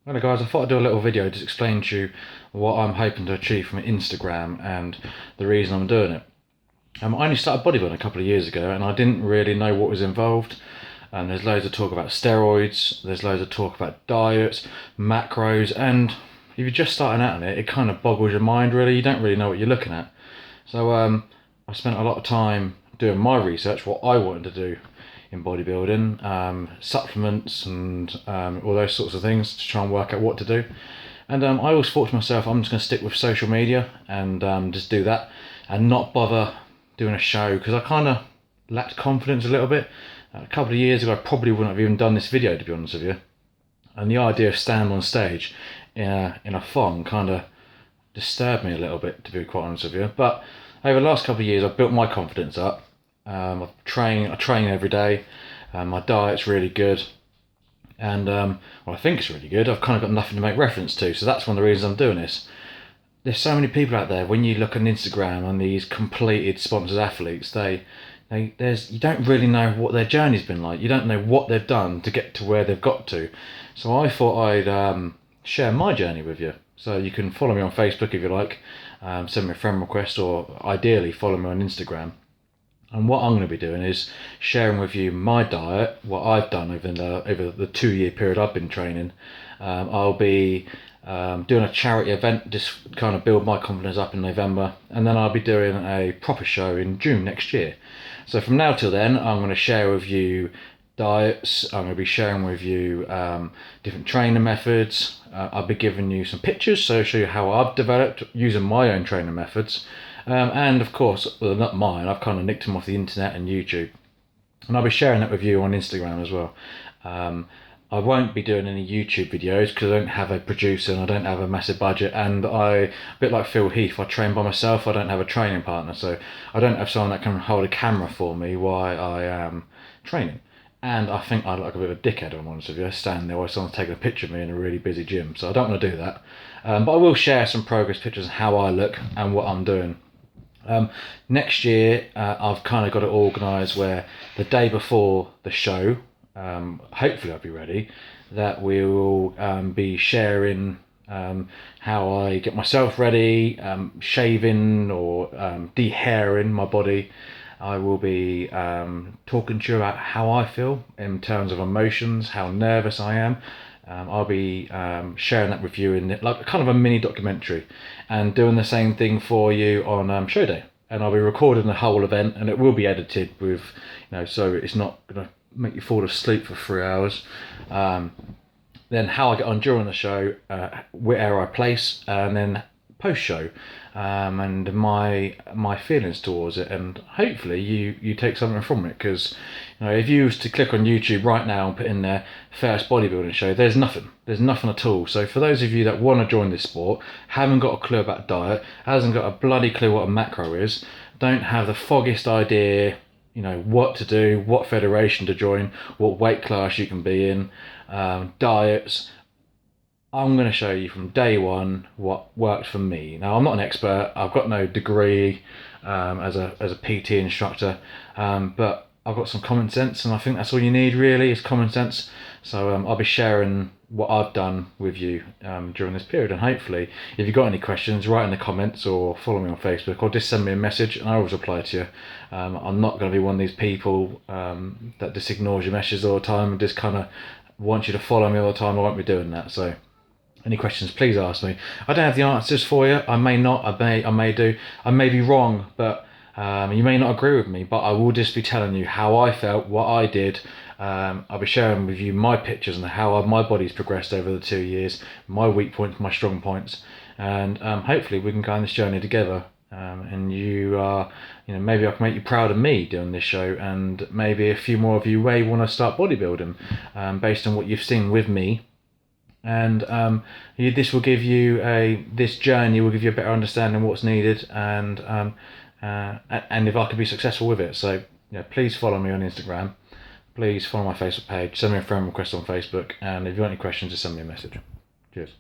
Hello guys, I thought I'd do a little video to explain to you what I'm hoping to achieve from Instagram and the reason I'm doing it. I only started bodybuilding a couple of years ago and I didn't really know what was involved. There's loads of talk about steroids, there's loads of talk about diets, macros, and if you're just starting out on it, it kind of boggles your mind really. You don't really know what you're looking at. So I spent a lot of time doing my research, what I wanted to do in bodybuilding, supplements and all those sorts of things to try and work out what to do. And I always thought to myself, I'm just going to stick with social media and just do that and not bother doing a show because I kind of lacked confidence a little bit. A couple of years ago, I probably wouldn't have even done this video, to be honest with you. And the idea of standing on stage in a thong kind of disturbed me a little bit, to be quite honest with you. But over the last couple of years, I've built my confidence up. I train every day. My diet's really good, and well, I think it's really good. I've kind of got nothing to make reference to, so that's one of the reasons I'm doing this. There's so many people out there. When you look on Instagram and these completed sponsored athletes, you don't really know what their journey's been like. You don't know what they've done to get to where they've got to. So I thought I'd share my journey with you. So you can follow me on Facebook if you like, send me a friend request, or ideally follow me on Instagram. And what I'm going to be doing is sharing with you my diet, what I've done over the 2 year period I've been training. I'll be doing a charity event, just kind of build my confidence up in November, and then I'll be doing a proper show in June next year. So from now till then, I'm going to share with you diets. I'm going to be sharing with you different training methods. I'll be giving you some pictures, so I'll show you how I've developed using my own training methods. And of course, well, not mine, I've kind of nicked them off the internet and YouTube. And I'll be sharing that with you on Instagram as well. I won't be doing any YouTube videos because I don't have a producer and I don't have a massive budget. And a bit like Phil Heath, I train by myself. I don't have a training partner. So I don't have someone that can hold a camera for me while I am training. And I think I look like a bit of a dickhead, if I'm honest with you, standing there while someone's taking a picture of me in a really busy gym. So I don't want to do that. But I will share some progress pictures of how I look and what I'm doing. Next year, I've kind of got it organised where the day before the show, hopefully I'll be ready, that we will be sharing how I get myself ready, shaving or de-hairing my body. I will be talking to you about how I feel in terms of emotions, how nervous I am. I'll be sharing that with you in like kind of a mini documentary, and doing the same thing for you on show day. And I'll be recording the whole event, and it will be edited with, so it's not gonna make you fall asleep for 3 hours. Then how I get on during the show, where I place, and then post show, and my feelings towards it, and hopefully you take something from it, because if you was to click on YouTube right now and put in there first bodybuilding show, there's nothing at all. So for those of you that want to join this sport, haven't got a clue about diet, hasn't got a bloody clue what a macro is, don't have the foggiest idea what to do, what federation to join, what weight class you can be in, diets, I'm going to show you from day one what worked for me. Now, I'm not an expert. I've got no degree as a PT instructor, but I've got some common sense, and I think that's all you need really is common sense. So I'll be sharing what I've done with you during this period, and hopefully if you've got any questions, write in the comments or follow me on Facebook or just send me a message and I always reply to you. I'm not going to be one of these people that just ignores your messages all the time and just kind of wants you to follow me all the time. I won't be doing that. So any questions, please ask me. I don't have the answers for you. I may not, I may do. I may be wrong, but you may not agree with me, but I will just be telling you how I felt, what I did. I'll be sharing with you my pictures and how my body's progressed over the 2 years, my weak points, my strong points, and hopefully we can go on this journey together. And you are, maybe I can make you proud of me doing this show, and maybe a few more of you may want to start bodybuilding based on what you've seen with me. And this will give you this journey will give you a better understanding of what's needed, and if I could be successful with it. So please follow me on Instagram, please follow my Facebook page, send me a friend request on Facebook, and if you've got any questions, just send me a message. Cheers.